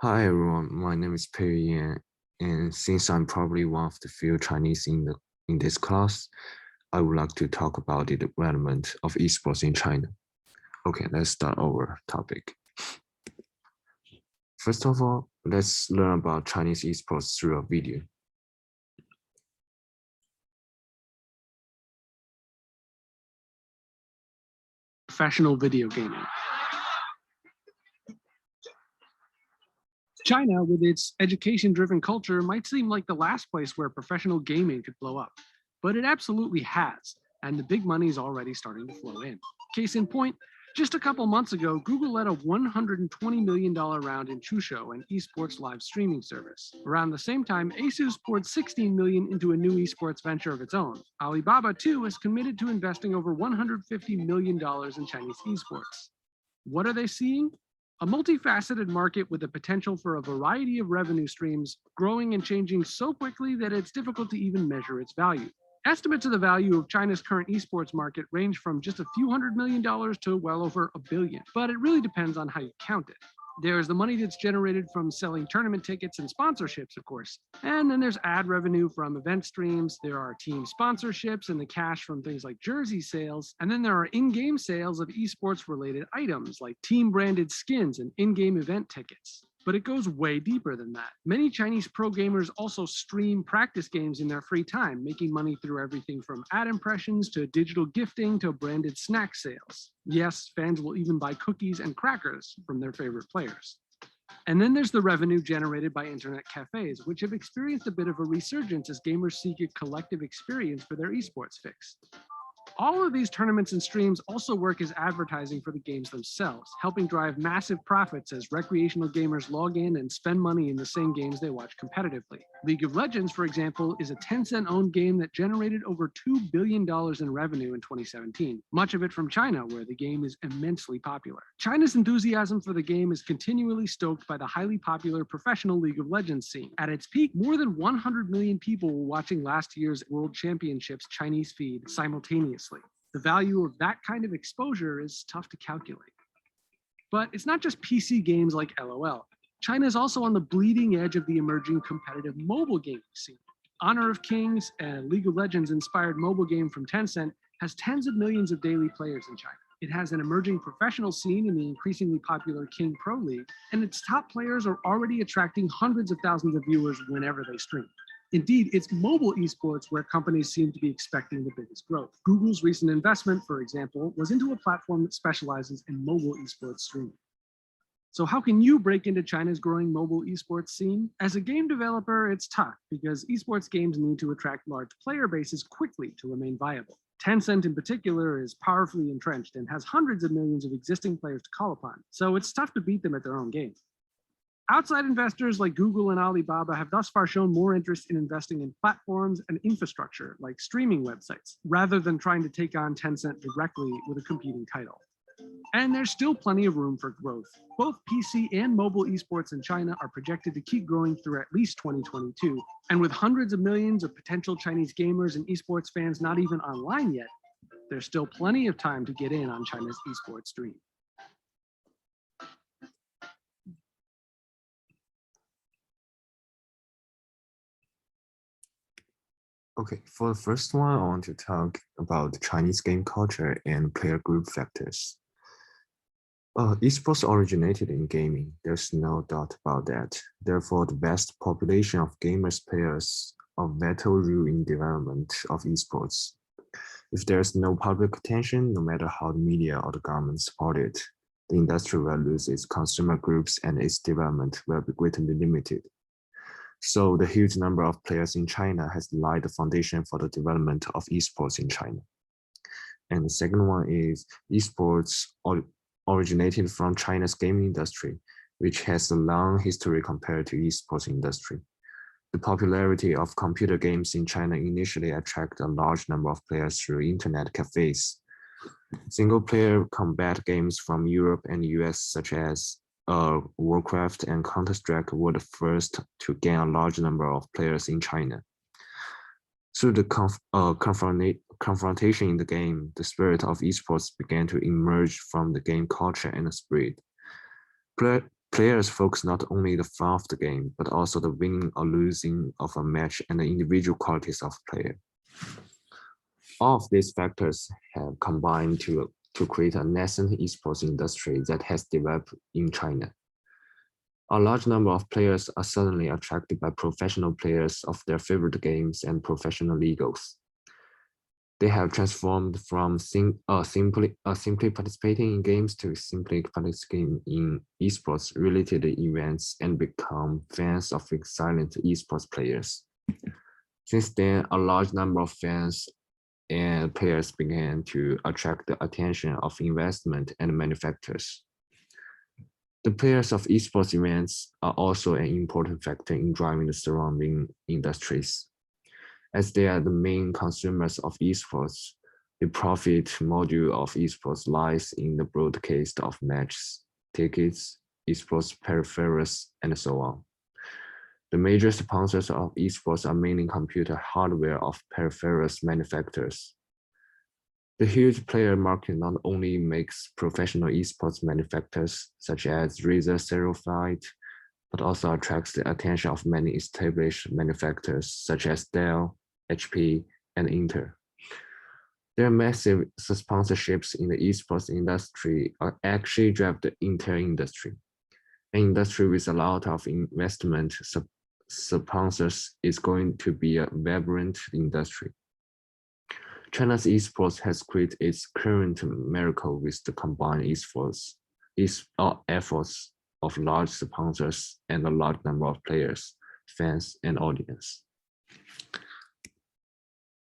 Hi everyone, my name is Pei Yan, and since I'm probably one of the few Chinese in this class, I would like to talk about the development of esports in China. Okay, let's start our topic. First of all, let's learn about Chinese esports through a video. Professional video gaming. China, with its education-driven culture, might seem like the last place where professional gaming could blow up, but it absolutely has, and the big money is already starting to flow in. Case in point, just a couple months ago, Google led a $120 million round in Chusho, an esports live streaming service. Around the same time, Asus poured $16 million into a new esports venture of its own. Alibaba, too, is committed to investing over $150 million in Chinese esports. What are they seeing? A multifaceted market with the potential for a variety of revenue streams, growing and changing so quickly that it's difficult to even measure its value. Estimates of the value of China's current esports market range from just a few $100 million to well over $1 billion, but it really depends on how you count it. There's the money that's generated from selling tournament tickets and sponsorships, of course. And then there's ad revenue from event streams. There are team sponsorships and the cash from things like jersey sales. And then there are in-game sales of esports related items like team branded skins and in-game event tickets. But it goes way deeper than that. Many Chinese pro gamers also stream practice games in their free time, making money through everything from ad impressions to digital gifting to branded snack sales. Yes, fans will even buy cookies and crackers from their favorite players. And then there's the revenue generated by internet cafes, which have experienced a bit of a resurgence as gamers seek a collective experience for their esports fix. All of these tournaments and streams also work as advertising for the games themselves, helping drive massive profits as recreational gamers log in and spend money in the same games they watch competitively. League of Legends, for example, is a Tencent-owned game that generated over $2 billion in revenue in 2017, much of it from China, where the game is immensely popular. China's enthusiasm for the game is continually stoked by the highly popular professional League of Legends scene. At its peak, more than 100 million people were watching last year's World Championships Chinese feed simultaneously. The value of that kind of exposure is tough to calculate. But it's not just PC games like LOL. China is also on the bleeding edge of the emerging competitive mobile gaming scene. Honor of Kings, a League of Legends inspired mobile game from Tencent, has tens of millions of daily players in China. It has an emerging professional scene in the increasingly popular King Pro League, and its top players are already attracting hundreds of thousands of viewers whenever they stream. Indeed, it's mobile esports where companies seem to be expecting the biggest growth. Google's recent investment, for example, was into a platform that specializes in mobile esports streaming. So how can you break into China's growing mobile esports scene? As a game developer, it's tough because esports games need to attract large player bases quickly to remain viable. Tencent in particular is powerfully entrenched and has hundreds of millions of existing players to call upon, so it's tough to beat them at their own game. Outside investors like Google and Alibaba have thus far shown more interest in investing in platforms and infrastructure like streaming websites, rather than trying to take on Tencent directly with a competing title. And there's still plenty of room for growth. Both PC and mobile esports in China are projected to keep growing through at least 2022. And with hundreds of millions of potential Chinese gamers and esports fans not even online yet, there's still plenty of time to get in on China's esports dream. Okay, for the first one, I want to talk about the Chinese game culture and player group factors. Esports originated in gaming, there's no doubt about that. Therefore, the vast population of gamers players a vital role in development of esports. If there's no public attention, no matter how the media or the government support it, the industry will lose its consumer groups and its development will be greatly limited. So the huge number of players in China has laid the foundation for the development of esports in China. And the second one is esports originated from China's gaming industry, which has a long history compared to esports industry. The popularity of computer games in China initially attracted a large number of players through internet cafes. Single-player combat games from Europe and US, such as Warcraft and Counter-Strike, were the first to gain a large number of players in China. Through the confrontation in the game, the spirit of esports began to emerge from the game culture and spread. players focus not only the fun of the game, but also the winning or losing of a match and the individual qualities of the player. All of these factors have combined to create a nascent esports industry that has developed in China. A large number of players are suddenly attracted by professional players of their favorite games and professional leagues. They have transformed from simply participating in games to simply participating in esports related events and become fans of silent esports players. Since then, a large number of fans and players began to attract the attention of investment and manufacturers. The players of esports events are also an important factor in driving the surrounding industries. As they are the main consumers of esports, the profit module of esports lies in the broadcast of matches, tickets, esports peripherals, and so on. The major sponsors of esports are mainly computer hardware of peripherals manufacturers. The huge player market not only makes professional esports manufacturers such as Razer Zero Fight, but also attracts the attention of many established manufacturers such as Dell, HP, and Intel. Their massive sponsorships in the esports industry are actually drive the entire industry. An industry with a lot of investment sponsors is going to be a vibrant industry. China's esports has created its current miracle with the combined efforts of large sponsors and a large number of players, fans, and audience.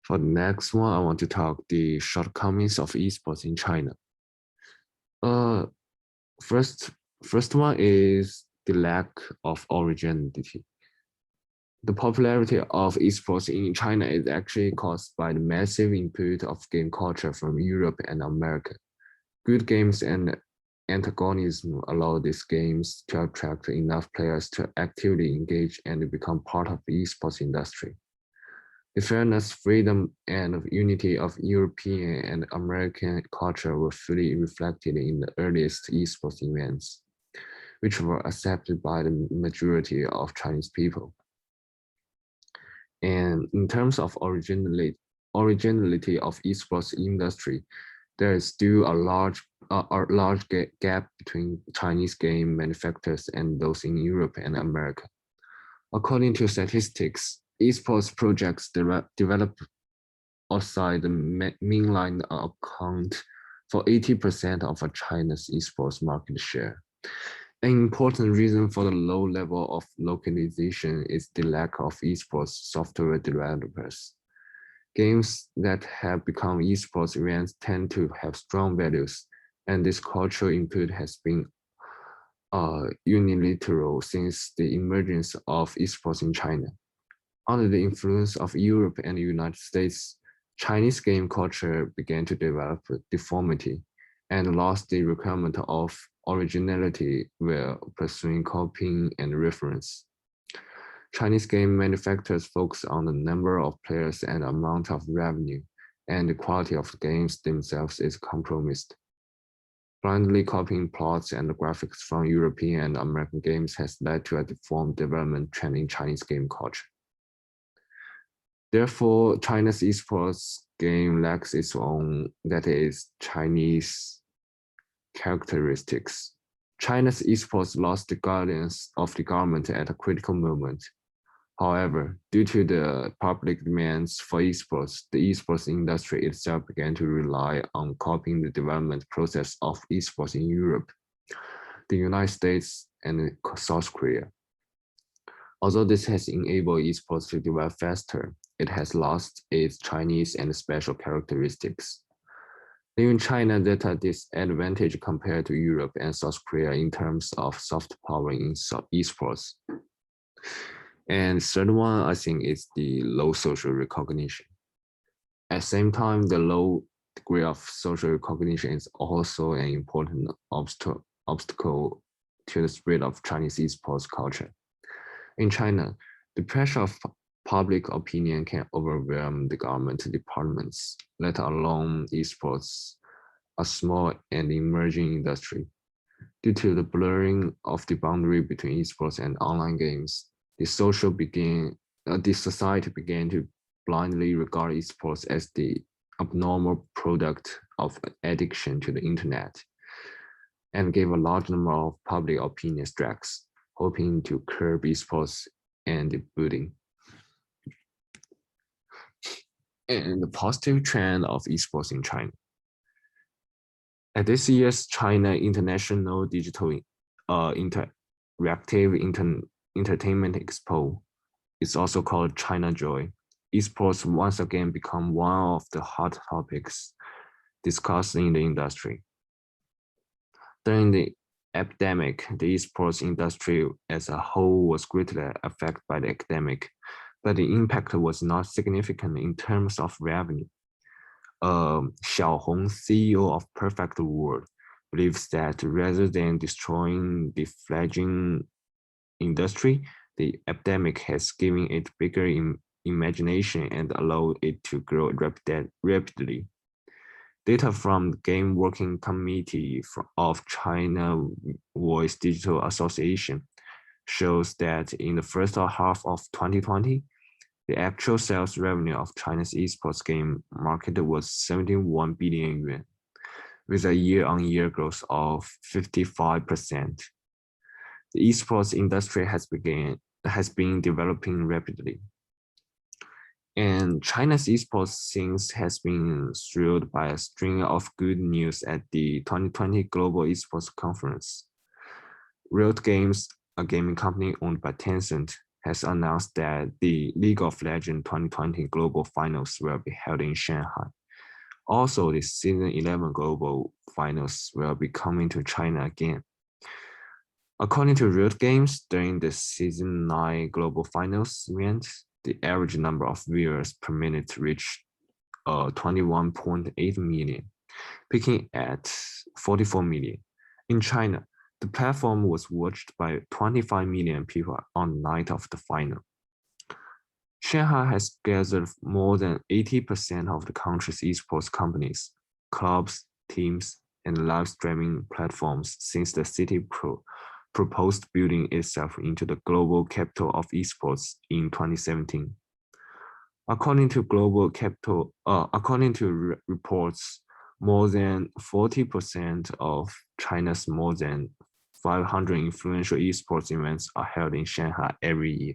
For the next one, I want to talk the shortcomings of esports in China. First one is the lack of originality. The popularity of esports in China is actually caused by the massive input of game culture from Europe and America. Good games and antagonism allow these games to attract enough players to actively engage and become part of the esports industry. The fairness, freedom, and unity of European and American culture were fully reflected in the earliest esports events, which were accepted by the majority of Chinese people. And in terms of originality of esports industry, there is still a large gap between Chinese game manufacturers and those in Europe and America. According to statistics, esports projects developed outside the mainland account for 80% of China's esports market share. An important reason for the low level of localization is the lack of esports software developers. Games that have become esports events tend to have strong values, and this cultural input has been unilateral since the emergence of esports in China. Under the influence of Europe and the United States, Chinese game culture began to develop deformity and lost the requirement of originality while pursuing copying and reference. Chinese game manufacturers focus on the number of players and amount of revenue, and the quality of the games themselves is compromised. Blindly copying plots and graphics from European and American games has led to a deformed development trend in Chinese game culture. Therefore, China's esports game lacks its own, that is, Chinese characteristics. China's esports lost the guidance of the government at a critical moment. However, due to the public demands for esports, the esports industry itself began to rely on copying the development process of esports in Europe, the United States, and South Korea. Although this has enabled esports to develop faster, it has lost its Chinese and special characteristics. Leaving China at a disadvantage compared to Europe and South Korea in terms of soft power in esports. And third one, I think, is the low social recognition. At the same time, the low degree of social recognition is also an important obstacle to the spread of Chinese esports culture. In China, the pressure of public opinion can overwhelm the government departments, let alone esports, a small and emerging industry. Due to the blurring of the boundary between esports and online games, the society began to blindly regard esports as the abnormal product of addiction to the internet and gave a large number of public opinion strikes, hoping to curb esports and the bullying. And the positive trend of esports in China. At this year's China International Digital Interactive Entertainment Expo, it's also called China Joy. Esports once again become one of the hot topics discussed in the industry. During the epidemic, the esports industry as a whole was greatly affected by the epidemic, but the impact was not significant in terms of revenue. Xiaohong, CEO of Perfect World, believes that rather than destroying the fledgling industry, the epidemic has given it bigger imagination and allowed it to grow rapidly. Data from the Game Working Committee of China Voice Digital Association shows that in the first half of 2020, the actual sales revenue of China's esports game market was 71 billion yuan, with a year-on-year growth of 55%. The esports industry has been developing rapidly. And China's esports scene has been thrilled by a string of good news at the 2020 Global Esports Conference. Riot Games, a gaming company owned by Tencent, has announced that the League of Legends 2020 Global Finals will be held in Shanghai. Also, the Season 11 Global Finals will be coming to China again. According to Riot Games, during the Season 9 Global Finals event, the average number of viewers per minute reached 21.8 million, peaking at 44 million. In China, the platform was watched by 25 million people on the night of the final. Shanghai has gathered more than 80% of the country's esports companies, clubs, teams, and live streaming platforms since the city proposed building itself into the global capital of esports in 2017. According to reports, more than 40% of China's more than 500 influential esports events are held in Shanghai every year.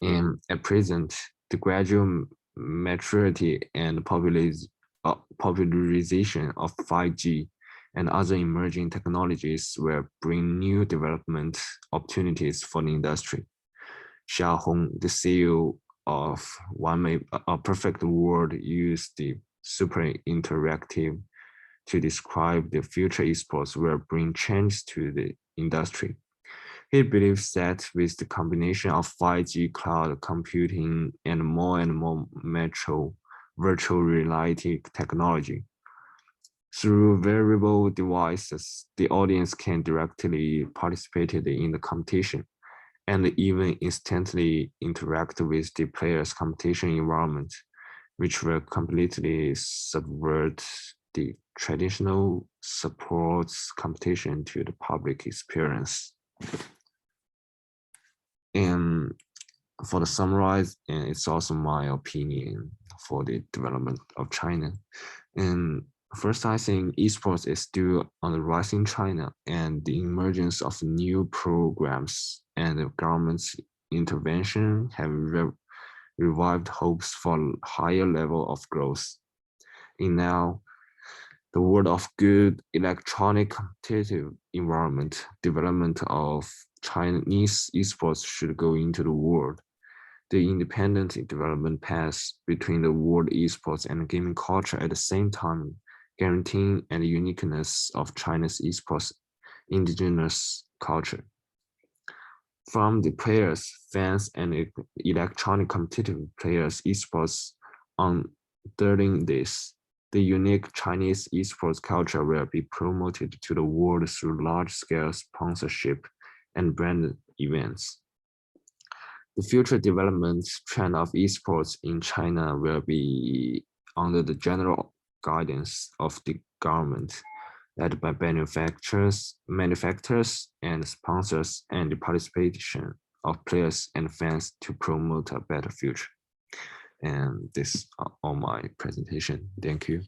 And at present, the gradual maturity and popularization of 5G and other emerging technologies will bring new development opportunities for the industry. Xiaohong, the CEO of Perfect World, used the super interactive to describe the future esports will bring change to the industry. He believes that with the combination of 5G cloud computing and more mature virtual reality technology, through wearable devices, the audience can directly participate in the competition and even instantly interact with the player's competition environment, which will completely subvert the traditional sports competition to the public experience. And for the summarize, and it's also my opinion for the development of China. And first, I think esports is still on the rise in China, and the emergence of new programs and the government's intervention have revived hopes for higher level of growth. In now, the world of good electronic competitive environment, development of Chinese esports should go into the world. The independent development path between the world esports and gaming culture at the same time, guaranteeing the uniqueness of China's esports indigenous culture. From the players, fans, and electronic competitive players, esports on during this, the unique Chinese esports culture will be promoted to the world through large-scale sponsorship and brand events. The future development trend of esports in China will be under the general guidance of the government. led by manufacturers and sponsors, and the participation of players and fans to promote a better future. And this is all my presentation. Thank you.